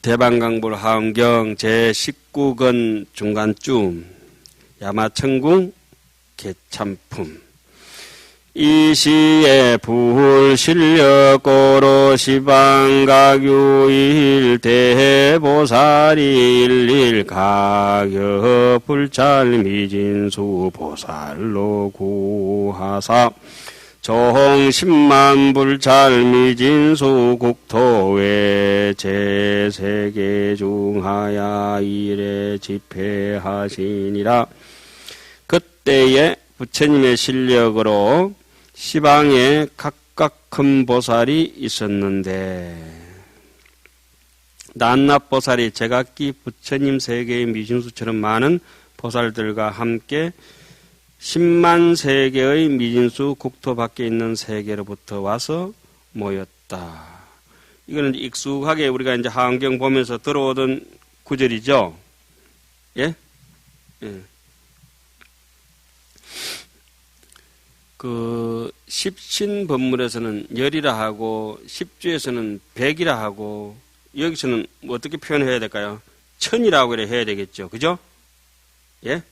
대방강불 하엄경 제19권 중간쯤 야마천궁 개참품 이 시에 불실력고로 시방각유일 대보살이 일일 가격 불찰미진수 보살로 구하사 종 10만 불찰미진수 국토외 제3개 중하야 일에 집회하시니라. 그때에 부처님의 실력으로 시방에 각각 큰 보살이 있었는데 낱낱보살이 제각기 부처님 세계의 미진수처럼 많은 보살들과 함께 10만 세계의 미진수 국토 밖에 있는 세계로부터 와서 모였다. 이거는 익숙하게 우리가 이제 하엄경 보면서 들어오던 구절이죠. 예? 예. 그 십신법문에서는 열이라 하고 십주에서는 백이라 하고 여기서는 어떻게 표현해야 될까요? 천이라고 그래 해야 되겠죠. 그죠? 예?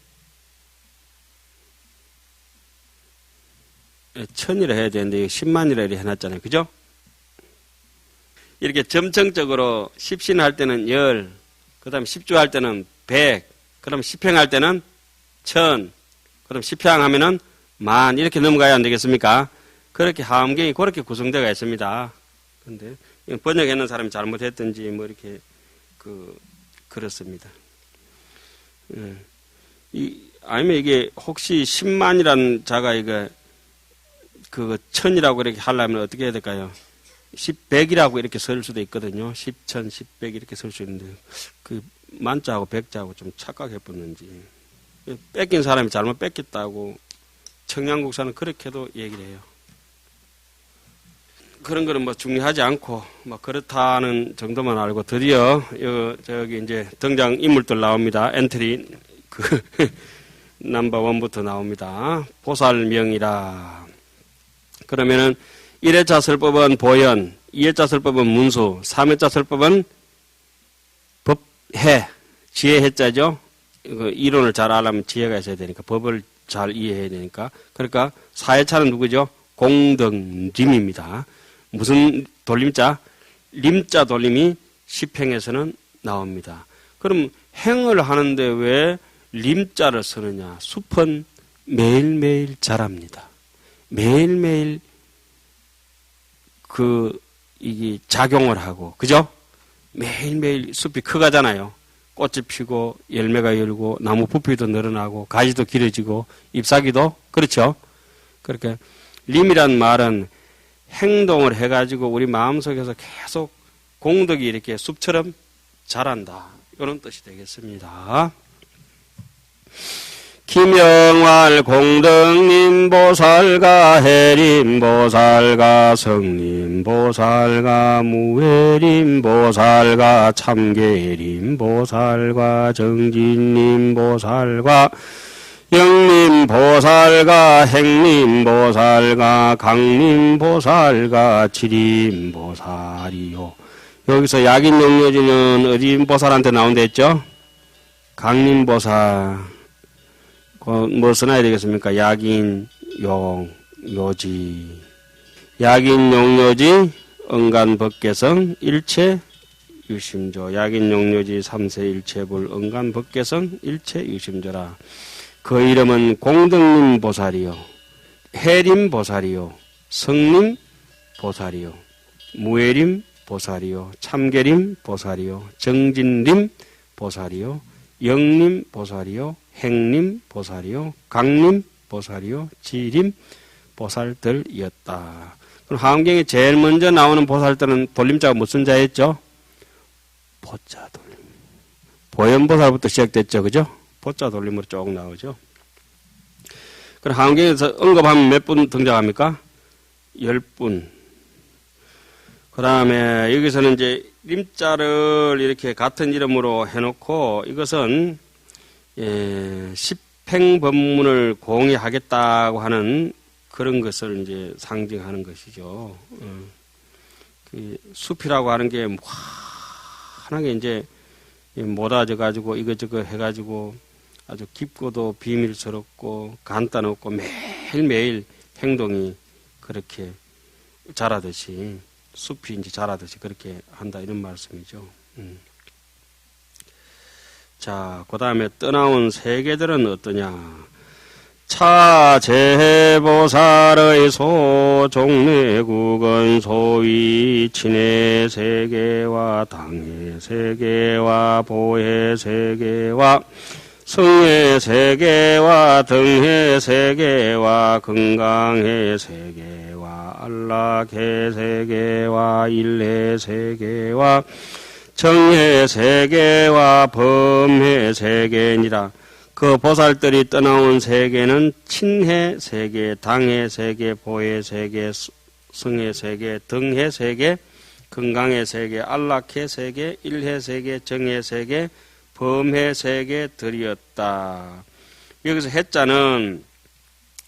천이라 해야 되는데 10만이라 이렇게 해놨잖아요. 그죠? 이렇게 점층적으로 십신 할 때는 열, 그 다음에 십주 할 때는 백, 그 다음에 십행할 때는 천, 그 다음에 십향하면은 만 이렇게 넘어가야 안 되겠습니까? 그렇게 하엄경이 그렇게 구성되어 있습니다. 근데 번역하는 사람이 잘못했든지 뭐 이렇게 그렇습니다. 아니면 이게 혹시 10만이라는 자가 이거 천이라고 이렇게 하려면 어떻게 해야 될까요? 10백이라고 이렇게 쓸 수도 있거든요. 10천, 10백 이렇게 쓸 수 있는데 그 만자하고 백자하고 좀 착각해봤는지 뺏긴 사람이 잘못 뺏겼다고 청양국사는 그렇게도 얘기를 해요. 그런 거는 뭐 중요하지 않고 뭐 그렇다는 정도만 알고 드디어 저기 이제 등장 인물들 나옵니다. 엔트리 넘버 1부터 나옵니다. 보살명이라. 그러면은 1회차 설법은 보현, 2회차 설법은 문수, 3회차 설법은 법해, 지혜해자죠. 이론을 잘 알려면 지혜가 있어야 되니까 법을 잘 이해해야 되니까. 그러니까 4회차는 누구죠? 공덕림입니다. 무슨 돌림자? 림자 돌림이 십행에서는 나옵니다. 그럼 행을 하는데 왜 림자를 쓰느냐? 숲은 매일매일 자랍니다. 매일매일 이게 작용을 하고, 그죠? 매일매일 숲이 커가잖아요. 꽃이 피고 열매가 열고 나무 부피도 늘어나고 가지도 길어지고 잎사귀도 그렇죠. 그렇게 림이란 말은 행동을 해가지고 우리 마음속에서 계속 공덕이 이렇게 숲처럼 자란다. 이런 뜻이 되겠습니다. 기명활 공덕님 보살가 해림 보살가 성님 보살가 무해림 보살가 참계림 보살가 정진님 보살가 영님 보살가 행님 보살가 강님 보살가 지림 보살이요. 여기서 약인 용료지는 어디 보살한테 나온다 했죠? 강림 보살. 뭐 써놔야 되겠습니까? 약인, 용, 요지. 약인, 용요지, 응간법계성, 일체, 유심조. 약인, 용요지, 삼세, 일체불, 응간법계성, 일체, 유심조라. 그 이름은 공덕님 보살이요. 해림 보살이요. 성림 보살이요. 무해림 보살이요. 참계림 보살이요. 정진림 보살이요. 영림 보살이요. 행림 보살이요, 강림 보살이요, 지림 보살들이었다. 그럼 하엄경에 제일 먼저 나오는 보살들은 돌림자가 무슨 자였죠? 보자 돌림. 보현보살부터 시작됐죠, 그죠? 보자 돌림으로 쭉 나오죠. 그럼 하엄경에서 언급하면 몇 분 등장합니까? 10분. 그 다음에 여기서는 이제 림자를 이렇게 같은 이름으로 해놓고 이것은 십행법문을 공의하겠다고 하는 그런 것을 이제 상징하는 것이죠. 그 숲이라고 하는 게 환하게 이제 모다져가지고 이것저것 해가지고 아주 깊고도 비밀스럽고 간단 없고 매일매일 행동이 그렇게 자라듯이 숲이 이제 자라듯이 그렇게 한다 이런 말씀이죠. 자, 그 다음에 떠나온 세계들은 어떠냐? 차제보살의 소종례국은 소위 친해 세계와 당해 세계와 보해 세계와 성해 세계와 등해 세계와 건강해 세계와 안락해 세계와 일해 세계와 정해 세계와 범해 세계니라. 그 보살들이 떠나온 세계는 친해 세계, 당해 세계, 보해 세계, 성해 세계, 등해 세계, 건강해 세계, 안락해 세계, 일해 세계, 정해 세계, 범해 세계들이었다. 여기서 해자는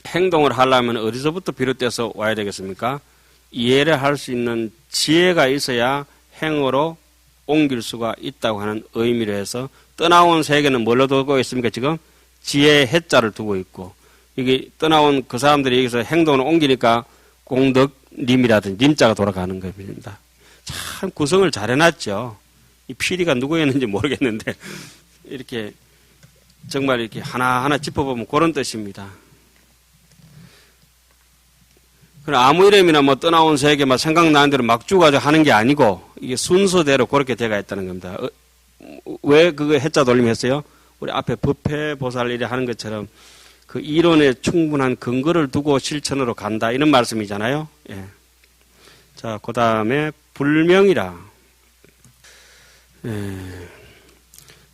행동을 하려면 어디서부터 비롯돼서 와야 되겠습니까? 이해를 할 수 있는 지혜가 있어야 행으로 옮길 수가 있다고 하는 의미로 해서 떠나온 세계는 뭘로 두고 있습니까? 지금 지혜의 해자를 두고 있고 이게 떠나온 그 사람들이 여기서 행동을 옮기니까 공덕림이라든지 님자가 돌아가는 겁니다. 참 구성을 잘 해놨죠. 이 PD가 누구였는지 모르겠는데 이렇게 정말 이렇게 하나하나 짚어보면 그런 뜻입니다. 아무 이름이나 뭐 떠나온 세계 막 생각나는 대로 막 주가지고 하는 게 아니고 이게 순서대로 그렇게 돼가 있다는 겁니다. 왜 그거 해자 돌림했어요? 우리 앞에 법회보살일이 하는 것처럼 그 이론에 충분한 근거를 두고 실천으로 간다 이런 말씀이잖아요. 예. 자, 그 다음에 불명이라.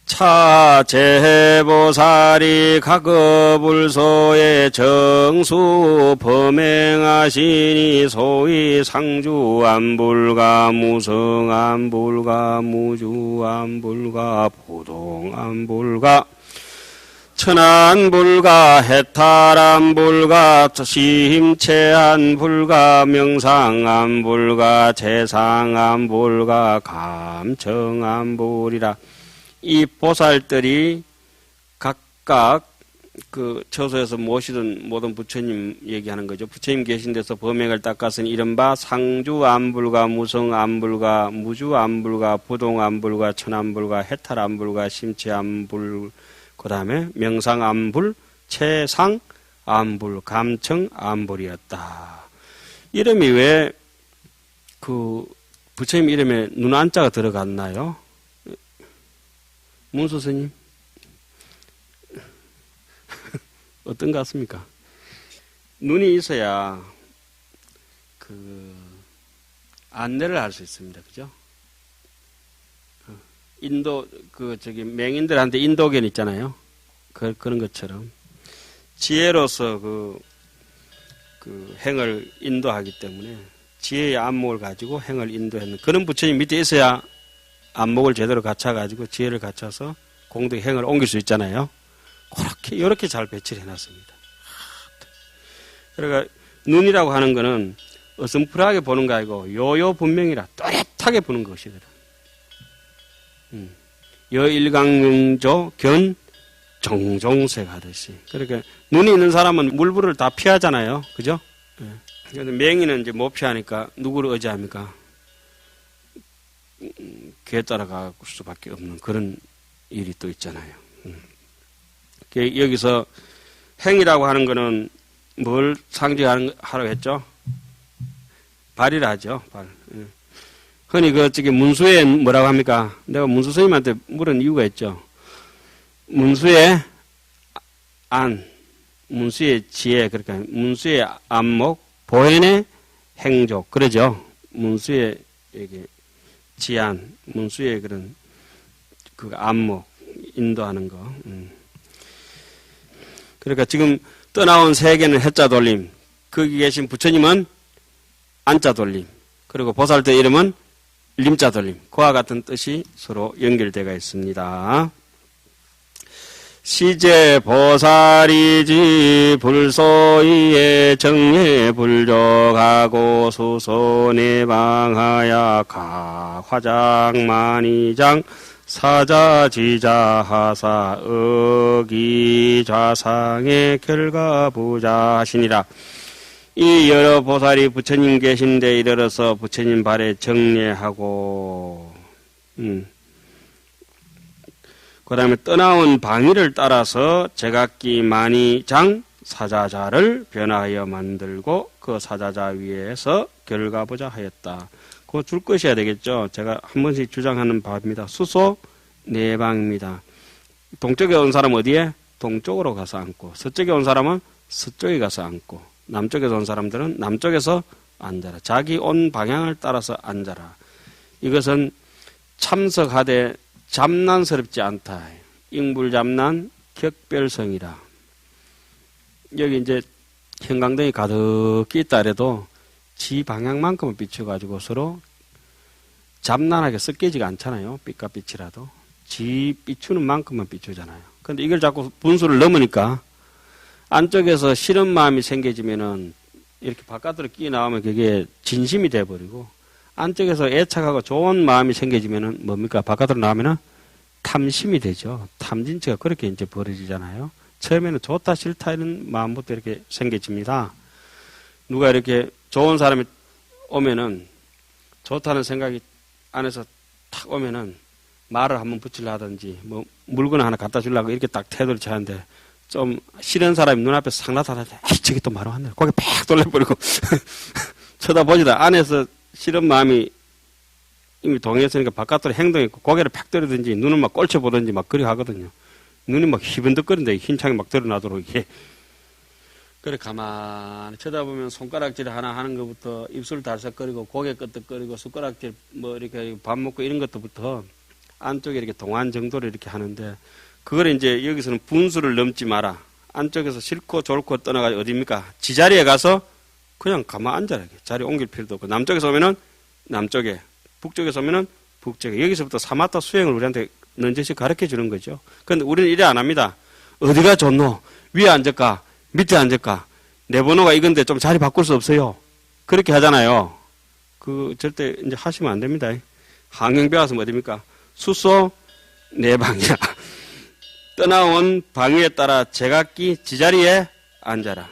차제보살이 각업불소의 정수 범행하시니 소위 상주안불가 무성안불가 무주안불가 부동안불가 천안불가 해탈안불가 심체안불가 명상안불가 재상안불가 감청안불이라. 이 보살들이 각각 그 처소에서 모시던 모든 부처님 얘기하는 거죠. 부처님 계신 데서 범행을 닦았으니 이른바 상주안불가 무성안불가 무주안불가 부동안불가 천안불가 해탈안불가 심체안불 그 다음에 명상안불 체상안불 감청안불이었다. 이름이 왜 그 부처님 이름에 눈안자가 들어갔나요? 문수 스님 어떤 것 같습니까? 눈이 있어야 그 안내를 할 수 있습니다. 그죠? 인도 맹인들한테 인도견 있잖아요. 그런 것처럼 지혜로서 그 행을 인도하기 때문에 지혜의 안목을 가지고 행을 인도하는 그런 부처님 밑에 있어야 안목을 제대로 갖춰가지고 지혜를 갖춰서 공덕의 행을 옮길 수 있잖아요. 이렇게 잘 배치를 해놨습니다. 그러니까 눈이라고 하는 거는 어슴푸레하게 보는 거 아니고 요요분명이라 또렷하게 보는 것이더라. 여일강명조 견 정종색 하듯이. 그러니까 눈이 있는 사람은 물불을 다 피하잖아요. 그죠? 그런데 맹인은 이제 못 피하니까 누구를 의지합니까? 귀에 따라갈 수밖에 없는 그런 일이 또 있잖아요. 여기서 행이라고 하는 거는 뭘 상징하라고 했죠? 발이라 하죠. 발. 흔히 문수에 뭐라고 합니까? 내가 문수 스님한테 물은 이유가 있죠. 문수의 안, 문수의 지혜, 그러니까 문수의 안목, 보현의 행족, 그러죠. 문수의 이게 지안, 문수의 그런 그 안목, 인도하는 거. 그러니까 지금 떠나온 세계는 해자 돌림, 거기 계신 부처님은 안자 돌림, 그리고 보살들 이름은 림자 돌림, 그와 같은 뜻이 서로 연결되어 있습니다. 시제 보살이지 불소이에 정예 불족하고 수소내 방하야 각 화장만이장 사자지자하사 어기좌상의 결과부자 하시니라. 이 여러 보살이 부처님 계신데 이르러서 부처님 발에 정례하고 그 다음에 떠나온 방위를 따라서 제각기 만이장 사자자를 변화하여 만들고 그 사자자 위에서 결과보자 하였다. 그거 줄 것이어야 되겠죠. 제가 한 번씩 주장하는 바입니다. 수소 내방입니다. 동쪽에 온 사람은 어디에? 동쪽으로 가서 앉고, 서쪽에 온 사람은 서쪽에 가서 앉고, 남쪽에서 온 사람들은 남쪽에서 앉아라. 자기 온 방향을 따라서 앉아라. 이것은 참석하되 잠난스럽지 않다. ing불잠난 격별성이라. 여기 이제 형광등이 가득히 있다 해도 지 방향만큼은 비춰가지고 서로 잠난하게 섞이지가 않잖아요. 빛과 빛이라도. 지 비추는 만큼만 비추잖아요. 근데 이걸 자꾸 분수를 넘으니까 안쪽에서 싫은 마음이 생겨지면은 이렇게 바깥으로 끼 나오면 그게 진심이 돼버리고, 안쪽에서 애착하고 좋은 마음이 생겨지면은 뭡니까? 바깥으로 나오면은 탐심이 되죠. 탐진치가 그렇게 이제 벌어지잖아요. 처음에는 좋다 싫다 이런 마음부터 이렇게 생겨집니다. 누가 이렇게 좋은 사람이 오면은 좋다는 생각이 안에서 탁 오면은 말을 한번 붙이려 하든지 뭐 물건 하나 갖다 주려고 이렇게 딱 태도를 취하는데, 좀 싫은 사람이 눈앞에 싹 나타나는데 에이 저기 또 말을 하네. 고개 팍 돌려버리고 쳐다보지다. 안에서 싫은 마음이 이미 동의했으니까 바깥으로 행동했고 고개를 팍 들이든지 눈을 막 꼴쳐보든지 막 그리 하거든요. 눈이 막 희번득거린데 힘차게 막 드러나도록 이게. 그래 가만히 쳐다보면 손가락질 하나 하는 것부터 입술 달싹거리고 고개 끄덕거리고 숟가락질 뭐 이렇게 밥 먹고 이런 것부터 안쪽에 이렇게 동안 정도로 이렇게 하는데, 그걸 이제 여기서는 분수를 넘지 마라. 안쪽에서 싫고 좋고 떠나가지고 어디입니까? 지자리에 가서 그냥 가만 앉아라. 자리 옮길 필요도 없고, 남쪽에서 오면은 남쪽에, 북쪽에서 오면은 북쪽에, 여기서부터 사마타 수행을 우리한테 넌저시 가르쳐 주는 거죠. 그런데 우리는 이래 안 합니다. 어디가 좋노? 위에 앉을까? 밑에 앉을까? 내 번호가 이건데 좀 자리 바꿀 수 없어요. 그렇게 하잖아요. 그 절대 이제 하시면 안 됩니다. 항영 배워서 어디입니까? 수소 내방이야. 떠나온 방위에 따라 제각기 지자리에 앉아라.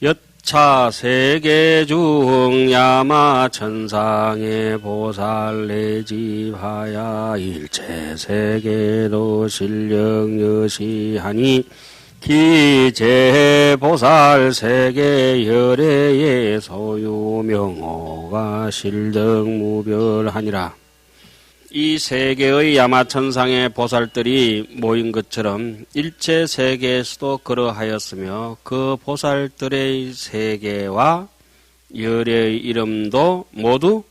여차 세계 중 야마 천상의 보살 내집하야 일체 세계도 실력 여시하니 기제 보살 세계 열애의 소유 명호가 실덕무별하니라. 이 세계의 야마천상의 보살들이 모인 것처럼 일체 세계에서도 그러하였으며 그 보살들의 세계와 열의 이름도 모두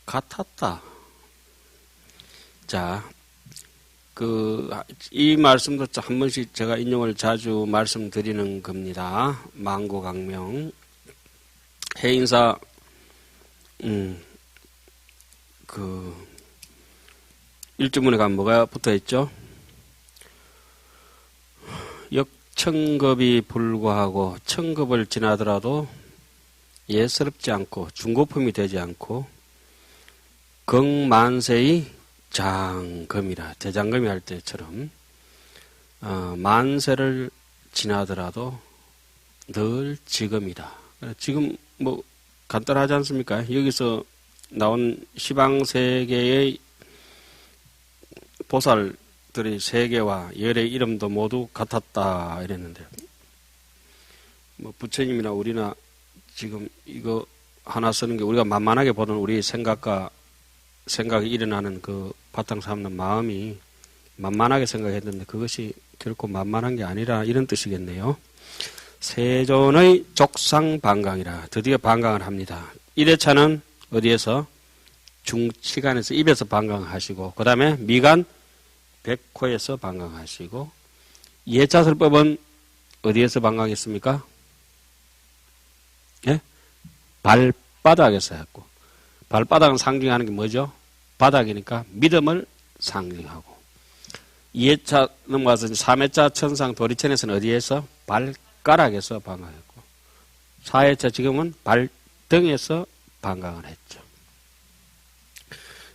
같았다. 자, 이 말씀도 한 번씩 제가 인용을 자주 말씀드리는 겁니다. 망고강명 해인사 일주문에 가면 뭐가 붙어 있죠? 역청급이 불구하고 청급을 지나더라도 예스럽지 않고 중고품이 되지 않고 극만세의 장금이라, 대장금이 할 때처럼 만세를 지나더라도 늘 지금이다. 지금 뭐 간단하지 않습니까? 여기서 나온 시방세계의 보살들의 세계와 열의 이름도 모두 같았다 이랬는데, 뭐 부처님이나 우리나 지금 이거 하나 쓰는 게 우리가 만만하게 보는 우리 생각이 일어나는 그 바탕 삼는 마음이 만만하게 생각했는데 그것이 결코 만만한 게 아니라 이런 뜻이겠네요. 세존의 족상방강이라, 드디어 방강을 합니다. 1회차는 어디에서? 중치간에서 입에서 방강하시고, 그 다음에 미간 백호에서 방강하시고, 2회차 설법은 어디에서 방강했습니까? 예? 발바닥에서 했고, 발바닥은 상징하는 게 뭐죠? 바닥이니까 믿음을 상징하고, 2회차 넘어가서 3회차 천상 도리천에서는 어디에서? 발가락에서 방광했고 4회차 지금은 발등에서 방광을 했죠.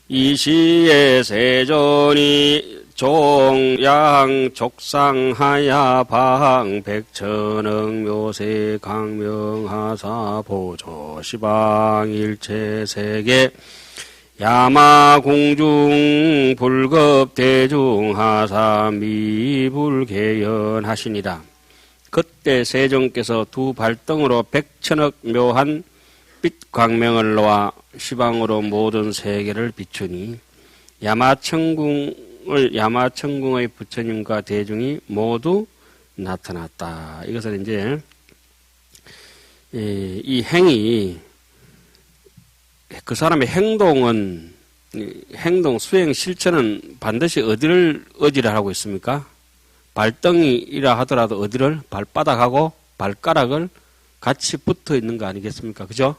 이 시에 세존이 종양 족상하야 방 백천억 묘세 강명하사 보조 시방 일체 세계 야마공중 불급 대중하사 미불개연 하시니라. 그때 세종께서 두 발등으로 백천억 묘한 빛 광명을 놓아 시방으로 모든 세계를 비추니 야마천궁의 부처님과 대중이 모두 나타났다. 이것은 이제 이 행위, 그 사람의 행동 수행 실천은 반드시 어디를 의지를 하고 있습니까? 발등이라 하더라도 어디를? 발바닥하고 발가락을 같이 붙어 있는 거 아니겠습니까? 그죠?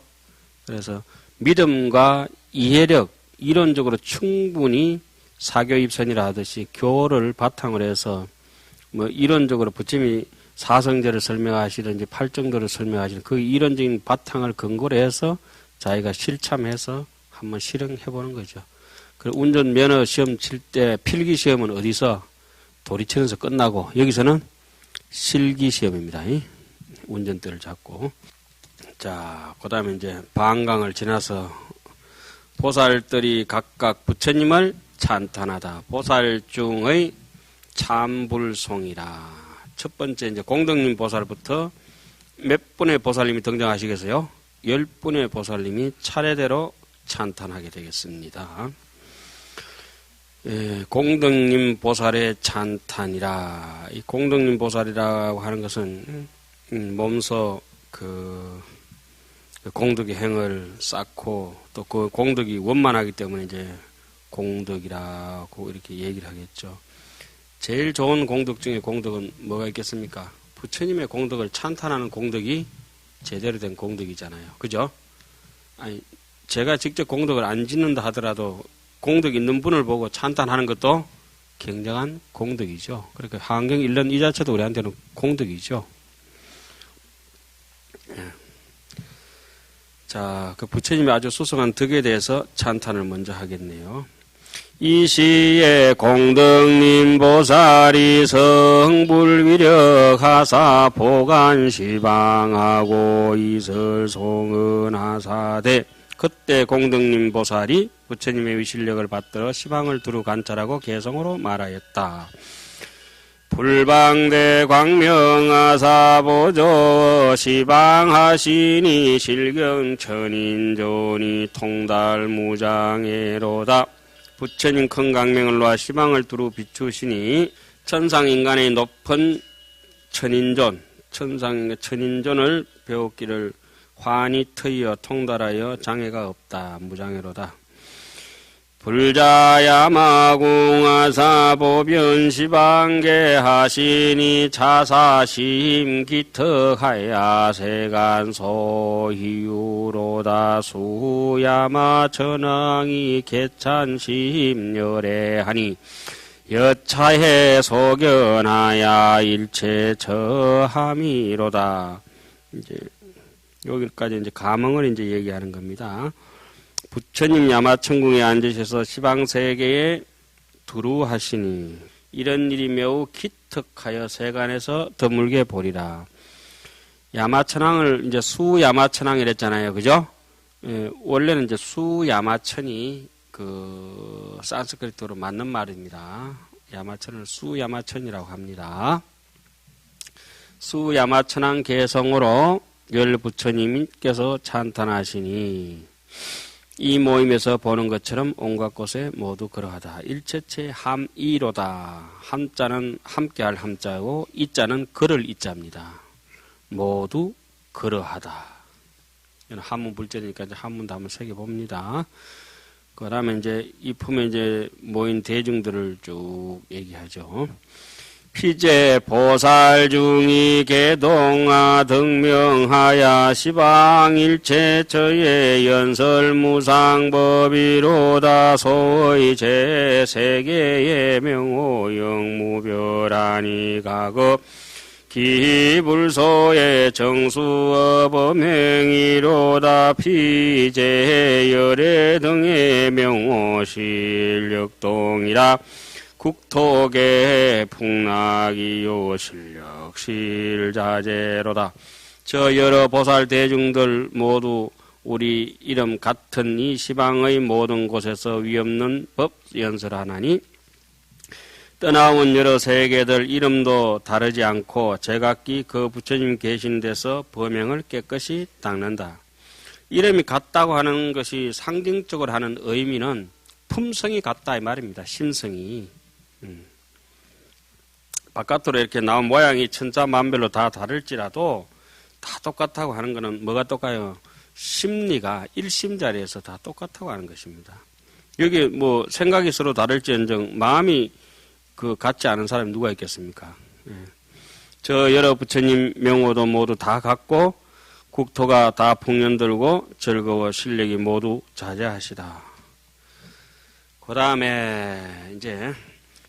그래서 믿음과 이해력, 이론적으로 충분히 사교입선이라 하듯이 교를 바탕으로 해서 뭐 이론적으로 부처님이 사성제를 설명하시든지 팔정도를 설명하시는 그 이론적인 바탕을 근거로 해서 자기가 실참해서 한번 실행해보는 거죠. 그리고 운전면허 시험 칠 때 필기시험은 어디서? 도리천에서 끝나고 여기서는 실기시험입니다. 운전대를 잡고. 자, 그 다음에 이제 방광을 지나서 보살들이 각각 부처님을 찬탄하다. 보살 중의 참불송이라. 첫 번째 이제 공덕님 보살부터 몇 분의 보살님이 등장하시겠어요? 10분의 보살님이 차례대로 찬탄하게 되겠습니다. 공덕님 보살의 찬탄이라. 이 공덕님 보살이라고 하는 것은 몸소 그 공덕의 행을 쌓고 또 그 공덕이 원만하기 때문에 이제 공덕이라고 이렇게 얘기를 하겠죠. 제일 좋은 공덕 중에 공덕은 뭐가 있겠습니까? 부처님의 공덕을 찬탄하는 공덕이 제대로 된 공덕이잖아요. 그죠? 아니, 제가 직접 공덕을 안 짓는다 하더라도 공덕 있는 분을 보고 찬탄하는 것도 굉장한 공덕이죠. 그러니까 한경 1년 이 자체도 우리한테는 공덕이죠. 자, 그 부처님의 아주 수성한 덕에 대해서 찬탄을 먼저 하겠네요. 이 시에 공덕님 보살이 성불위력하사 보관시방하고 이설송은하사대. 그때 공덕님 보살이 부처님의 위실력을 받들어 시방을 두루 관찰하고 개성으로 말하였다. 불방대 광명하사보조 시방하시니 실경천인존이 통달무장애로다. 부처님 큰 광명을 놓아 시방을 두루 비추시니 천상인간의 높은 천인존을 배웠기를 환히 트이어 통달하여 장애가 없다. 무장애로다. 불자야마궁하사 보변시방계 하시니 차사심 기특하야 세간소희유로다. 수야마 천왕이 개찬심 열애하니 여차해 소견하야 일체 저함이로다. 이제 여기까지 이제 가멍을 이제 얘기하는 겁니다. 부처님 야마천궁에 앉으셔서 시방세계에 두루하시니 이런 일이 매우 기특하여 세간에서 드물게 보리라. 야마천왕을 이제 수야마천왕이랬잖아요. 그죠? 원래는 이제 수야마천이 그 산스크리트로 맞는 말입니다. 야마천을 수야마천이라고 합니다. 수야마천왕 개성으로 열 부처님께서 찬탄하시니 이 모임에서 보는 것처럼 온갖 곳에 모두 그러하다. 일체체 함이로다. 함자는 함께할 함자고 이자는 그를 이자입니다. 모두 그러하다. 한문 불자니까 이제 한문도 한번 새겨봅니다. 그 다음에 이제 이 품에 이제 모인 대중들을 쭉 얘기하죠. 피제 보살 중이 개동아 등명하야 시방일체 저의 연설무상법이로다 소의 제세계의 명호 영무별하니 가급 기불소의 정수어범행이로다 피제 열애 등의 명호 실력동이라 국토계 풍락이요 실력실자재로다. 저 여러 보살 대중들 모두 우리 이름 같은 이 시방의 모든 곳에서 위없는 법 연설하나니 떠나온 여러 세계들 이름도 다르지 않고 제각기 그 부처님 계신 데서 범행을 깨끗이 닦는다. 이름이 같다고 하는 것이 상징적으로 하는 의미는 품성이 같다 이 말입니다. 심성이. 바깥으로 이렇게 나온 모양이 천차만별로 다 다를지라도 다 똑같다고 하는 것은 뭐가 똑같아요? 심리가 일심자리에서 다 똑같다고 하는 것입니다. 여기 뭐 생각이 서로 다를지언정 마음이 그 같지 않은 사람이 누가 있겠습니까? 저 여러 부처님 명호도 모두 다 같고 국토가 다 풍년들고 즐거워 실력이 모두 자제하시다. 그 다음에 이제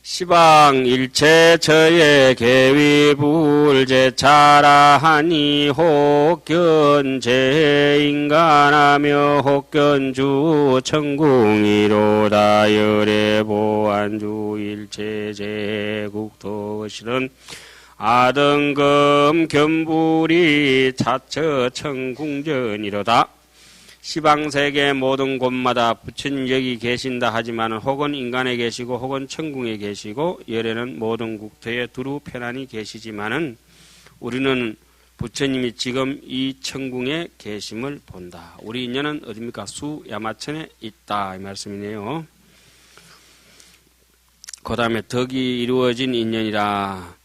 시방 일체 저의 계위불제 차라하니 혹견제 인간하며 혹견주 천궁이로다 열애 보안주 일체 제국토실은 아등금 견불이 차처 천궁전이로다. 시방세계 모든 곳마다 부처님 여기 계신다 하지만 혹은 인간에 계시고 혹은 천궁에 계시고 열애는 모든 국토에 두루 편안히 계시지만은 우리는 부처님이 지금 이 천궁에 계심을 본다. 우리 인연은 어디입니까? 수야마천에 있다 이 말씀이네요. 그 다음에 덕이 이루어진 인연이라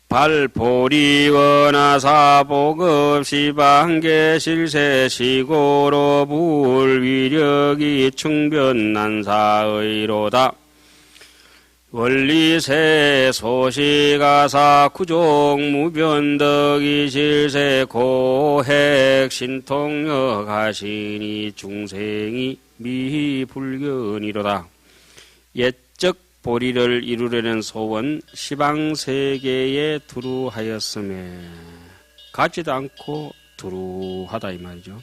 발보리원하사보급 시방계실세 시고로 불위력이 충변난사의로다. 원리세 소시가사 구종무변덕이 실세 고핵 신통력 하시니 중생이 미불견이로다. 옛적 보리를 이루려는 소원 시방세계에 두루하였음에 가지도 않고 두루하다 이 말이죠.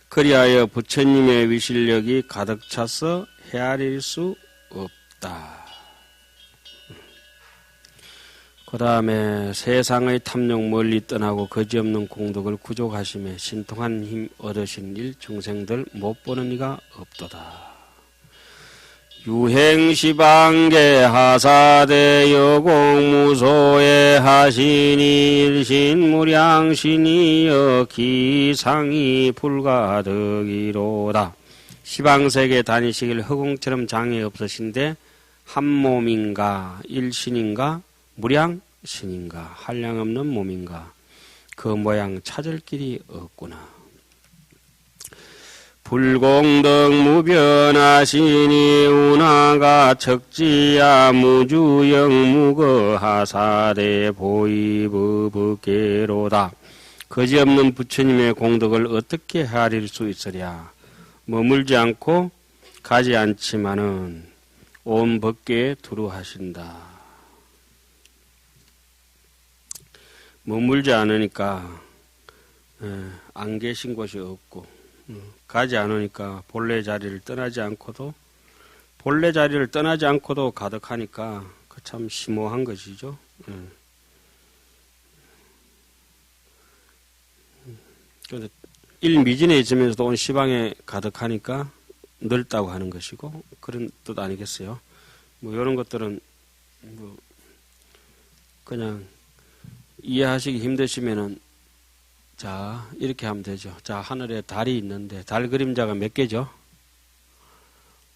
그리하여 부처님의 위실력이 가득 차서 헤아릴 수 없다. 그 다음에 세상의 탐욕 멀리 떠나고 거지없는 공덕을 구족하심에 신통한 힘 얻으신 일 중생들 못 보는 이가 없도다. 유행시방계 하사대 여공무소에 하시니 일신무량신이여 기상이 불가득이로다. 시방세계 다니시길 허공처럼 장애 없으신데 한 몸인가 일신인가 무량신인가 한량없는 몸인가 그 모양 찾을 길이 없구나. 불공덕 무변하시니 운하가 척지야 무주영 무거하사대 보이부부계로다. 거지없는 부처님의 공덕을 어떻게 헤아릴 수 있으랴. 머물지 않고 가지 않지만은 온 법계에 두루하신다. 머물지 않으니까 안 계신 곳이 없고 가지 않으니까 본래 자리를 떠나지 않고도 가득하니까 그 참 심오한 것이죠. 그런데 일미진에 있으면서도 온 시방에 가득하니까 넓다고 하는 것이고 그런 뜻 아니겠어요? 뭐 이런 것들은 뭐 그냥 이해하시기 힘드시면은 자, 이렇게 하면 되죠. 자, 하늘에 달이 있는데 달 그림자가 몇 개죠?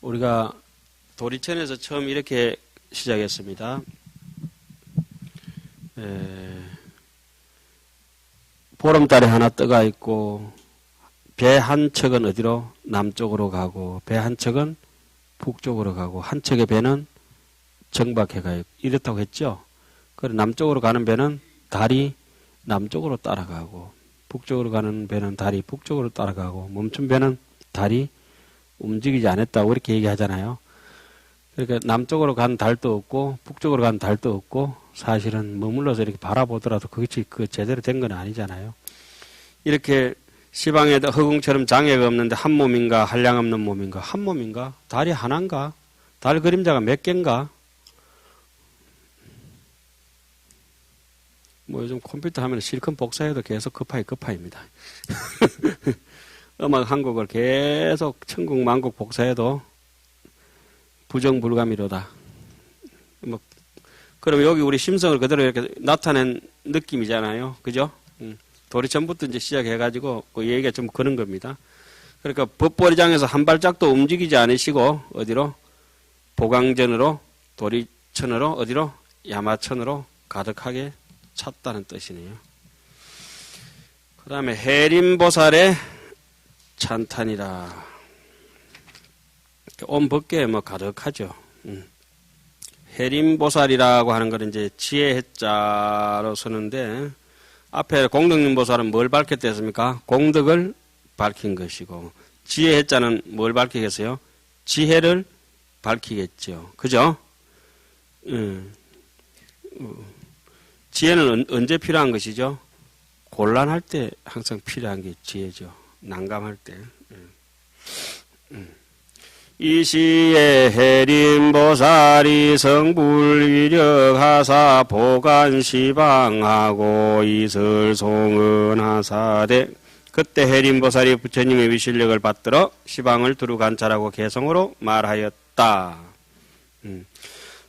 우리가 도리천에서 처음 이렇게 시작했습니다. 보름달에 하나 떠가 있고 배 한 척은 어디로? 남쪽으로 가고 배 한 척은 북쪽으로 가고 한 척의 배는 정박해가 이렇다고 했죠. 그래 남쪽으로 가는 배는 달이 남쪽으로 따라가고 북쪽으로 가는 배는 달이 북쪽으로 따라가고 멈춘 배는 달이 움직이지 않았다고 이렇게 얘기하잖아요. 그러니까 남쪽으로 간 달도 없고 북쪽으로 간 달도 없고 사실은 머물러서 이렇게 바라보더라도 그것이 제대로 된 건 아니잖아요. 이렇게 시방에도 허공처럼 장애가 없는데 한 몸인가 한량없는 몸인가 한 몸인가 달이 하나인가 달 그림자가 몇 개인가 뭐 요즘 컴퓨터 하면 실컷 복사해도 계속 급파입니다. 음악 한 곡을 계속 천곡만곡 복사해도 부정불가미로다. 뭐 그럼 여기 우리 심성을 그대로 이렇게 나타낸 느낌이잖아요. 그죠? 도리 전부터 이제 시작해가지고 그 얘기가 좀 그런 겁니다. 그러니까 법보리장에서 한 발짝도 움직이지 않으시고 어디로? 보강전으로 도리천으로 어디로? 야마천으로 가득하게 찼다는 뜻이네요. 그 다음에 해림보살의 찬탄이라 온 법계에 뭐 가득하죠. 해림보살이라고 하는 것은 이제 지혜 해자로 쓰는데 앞에 공덕님보살은 뭘 밝혔다 했습니까? 공덕을 밝힌 것이고 지혜 해자는 뭘 밝히겠어요? 지혜를 밝히겠죠. 그죠? 지혜는 언제 필요한 것이죠? 곤란할 때 항상 필요한 게 지혜죠. 난감할 때. 이 시에 해림보살이 성불위력하사 보간시방하고 이설송은하사대 그때 해림보살이 부처님의 위실력을 받들어 시방을 두루 관찰하고 개성으로 말하였다.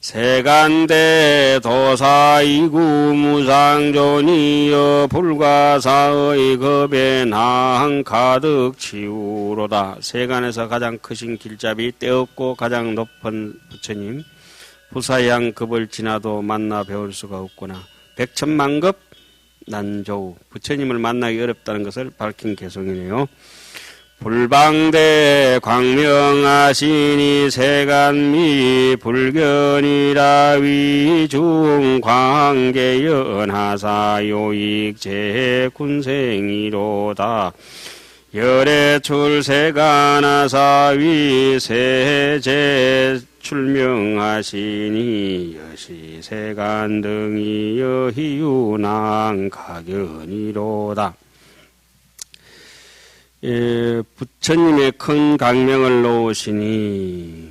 세간대 도사이구 무상존이여 불과사의 겁에 나항 가득 치우로다. 세간에서 가장 크신 길잡이 떼없고 가장 높은 부처님 부사양 급을 지나도 만나 배울 수가 없구나. 백천만급 난조우 부처님을 만나기 어렵다는 것을 밝힌 개성이네요. 불방대 광명하시니 세간미 불견이라 위중 광계연하사 요익제 군생이로다. 열애출 세간하사 위세제 출명하시니 여시 세간 등이 여희유난 가견이로다. 부처님의 큰 강명을 놓으시니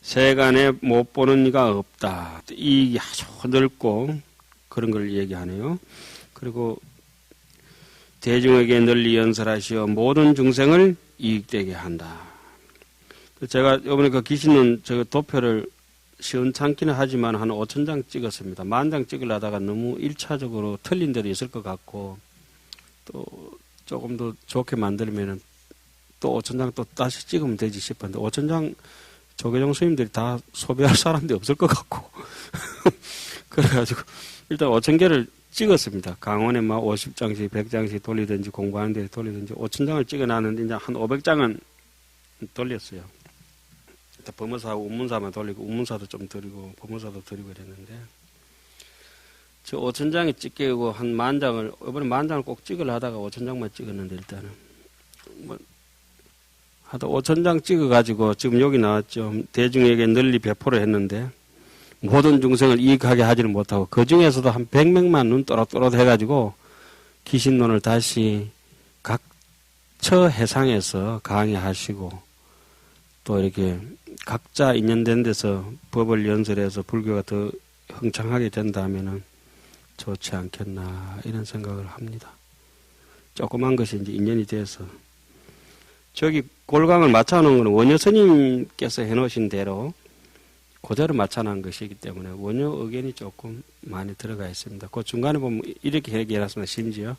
세간에 못 보는 이가 없다. 이 아주 넓고 그런 걸 얘기하네요. 그리고 대중에게 널리 연설하시어 모든 중생을 이익되게 한다. 제가 이번에 그 기신론 저 도표를 시원찮기는 하지만 한 5,000장 찍었습니다. 10,000장 찍으려다가 너무 1차적으로 틀린 데도 있을 것 같고 또 조금 더 좋게 만들면은 또 5,000장 또 다시 찍으면 되지 싶었는데 5,000장 조계종 스님들이 다 소비할 사람들이 없을 것 같고 그래가지고 일단 5,000개를 찍었습니다. 강원에 막 50장씩 100장씩 돌리든지 공부하는 데 돌리든지 5,000장을 찍어놨는데 이제 한 500장은 돌렸어요. 일단 법무사하고 운문사만 돌리고 운문사도 좀 드리고 법무사도 드리고 이랬는데 저 5,000장이 찍히고 한 10,000장을 이번에 10,000장을 꼭 찍으려 하다가 5,000장만 찍었는데 일단은 뭐 하다 5,000장 찍어가지고 지금 여기 나왔죠. 대중에게 널리 배포를 했는데 모든 중생을 이익하게 하지는 못하고 그 중에서도 한 100명만 눈 또렷또렷 해가지고 기신론을 다시 각 처 해상에서 강의하시고 또 이렇게 각자 인연된 데서 법을 연설해서 불교가 더 흥창하게 된다면은 좋지 않겠나 이런 생각을 합니다. 조그만 것이 이제 인연이 돼서 저기 골강을 맞춰놓은 것은 원효 스님께서 해놓으신 대로 그대로 맞춰놓은 것이기 때문에 원효 의견이 조금 많이 들어가 있습니다. 그 중간에 보면 이렇게 얘기해놨습니다. 심지어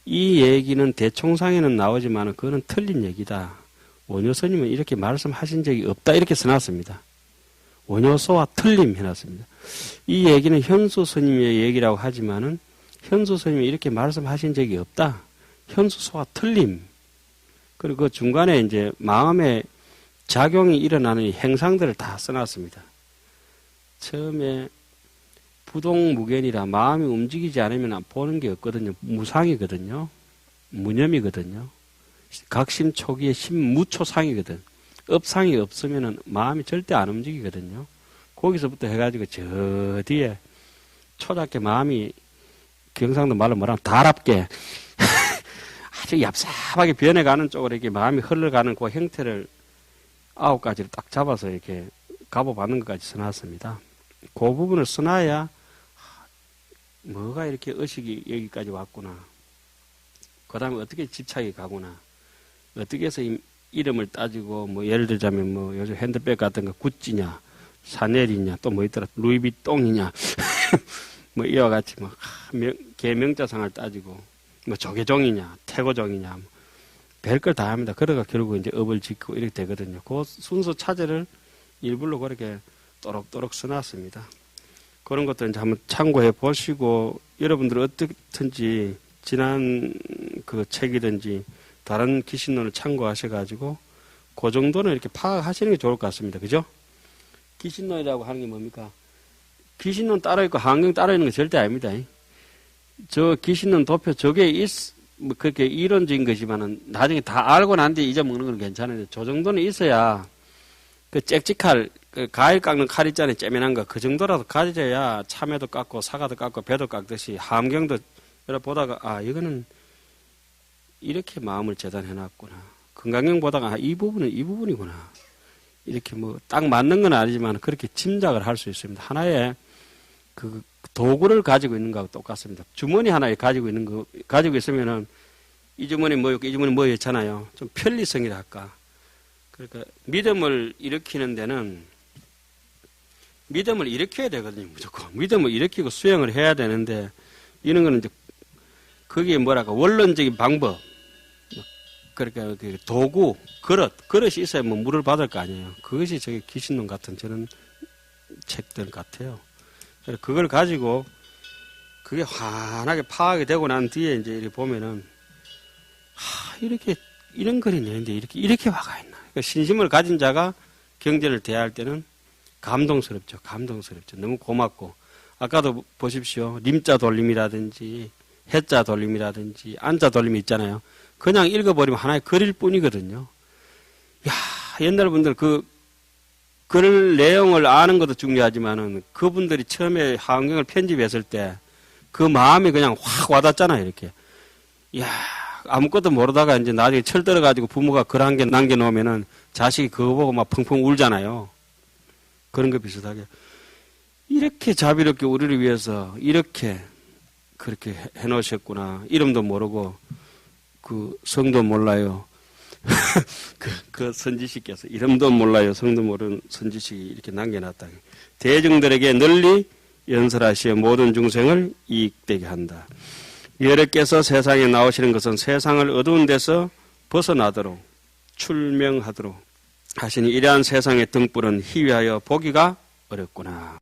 이 얘기는 대총상에는 나오지만 그거는 틀린 얘기다. 원효 스님은 이렇게 말씀하신 적이 없다 이렇게 써놨습니다. 원효소와 틀림 해놨습니다. 이 얘기는 현수 스님의 얘기라고 하지만은 현수 스님이 이렇게 말씀하신 적이 없다. 현수소와 틀림. 그리고 그 중간에 이제 마음의 작용이 일어나는 이 행상들을 다 써놨습니다. 처음에 부동무견이라 마음이 움직이지 않으면 보는 게 없거든요. 무상이거든요. 무념이거든요. 각심 초기에 심무초상이거든. 업상이 없으면 마음이 절대 안 움직이거든요. 거기서부터 해가지고 저 뒤에 초작게 마음이 경상도 말로 뭐라면 다랍게 아주 얍삽하게 변해가는 쪽으로 이렇게 마음이 흘러가는 그 형태를 9가지를 딱 잡아서 이렇게 가보받는 것까지 써놨습니다. 그 부분을 써놔야 뭐가 이렇게 의식이 여기까지 왔구나. 그 다음에 어떻게 집착이 가구나. 어떻게 해서 이름을 따지고 뭐 예를 들자면 뭐 요즘 핸드백 같은 거 구찌냐 샤넬이냐 또 뭐 있더라 루이비똥이냐 뭐 이와 같이 뭐 개명자상을 따지고 뭐 조계종이냐 태고종이냐 뭐 별걸 다 합니다. 그러다 결국 이제 업을 짓고 이렇게 되거든요. 그 순서 차제를 일부러 그렇게 또록또록 써놨습니다. 그런 것들 이제 한번 참고해 보시고 여러분들 어떻든지 지난 그 책이든지 다른 기신론을 참고하셔가지고 그 정도는 이렇게 파악하시는 게 좋을 것 같습니다. 그죠? 기신론이라고 하는 게 뭡니까? 기신론 따로 있고 환경 따로 있는 거 절대 아닙니다. 저 기신론 도표 저게 뭐 그렇게 이론적인 거지만은 나중에 다 알고 난 뒤에 잊어먹는 건 괜찮은데 저 정도는 있어야 그 짹짹칼 그 과일 깎는 칼 있잖아요. 째면한 거 그 정도라도 가져야 참외도 깎고 사과도 깎고 배도 깎듯이 함경도 여러 보다가 아 이거는 이렇게 마음을 재단해놨구나. 건강경 보다가 아, 이 부분은 이 부분이구나. 이렇게 뭐 딱 맞는 건 아니지만 그렇게 짐작을 할 수 있습니다. 하나의 그 도구를 가지고 있는 거하고 똑같습니다. 주머니 하나에 가지고 있는 거 가지고 있으면은 이 주머니 뭐였고 이 주머니 뭐였잖아요. 좀 편리성이라 할까. 그러니까 믿음을 일으키는 데는 믿음을 일으켜야 되거든요. 무조건 믿음을 일으키고 수행을 해야 되는데 이런 거는 이제 그게 뭐랄까 원론적인 방법. 그러니까 도구, 그릇이 있어야 뭐 물을 받을 거 아니에요. 그것이 저기 기신론 같은 저런 책들 같아요. 그래서 그걸 가지고 그게 환하게 파악이 되고 난 뒤에 이제 이렇게 보면은 이렇게 이런 글이 있는데 이렇게 화가 있나. 그러니까 신심을 가진 자가 경전을 대할 때는 감동스럽죠. 너무 고맙고 아까도 보십시오. 림자 돌림이라든지 해자 돌림이라든지 안자 돌림이 있잖아요. 그냥 읽어버리면 하나의 글일 뿐이거든요. 야, 옛날 분들 그 글 내용을 아는 것도 중요하지만은 그분들이 처음에 하은경을 편집했을 때 그 마음이 그냥 확 와닿잖아요, 이렇게. 야, 아무것도 모르다가 이제 나중에 철들어가지고 부모가 글 한 개 남겨놓으면은 자식이 그거 보고 막 펑펑 울잖아요. 그런 거 비슷하게. 이렇게 자비롭게 우리를 위해서 이렇게 그렇게 해놓으셨구나. 이름도 모르고 그 성도 몰라요. 그 선지식께서 이름도 몰라요. 성도 모르는 선지식이 이렇게 남겨놨다. 대중들에게 널리 연설하시어 모든 중생을 이익되게 한다. 여러께서 세상에 나오시는 것은 세상을 어두운 데서 벗어나도록 출명하도록 하시니 이러한 세상의 등불은 희위하여 보기가 어렵구나.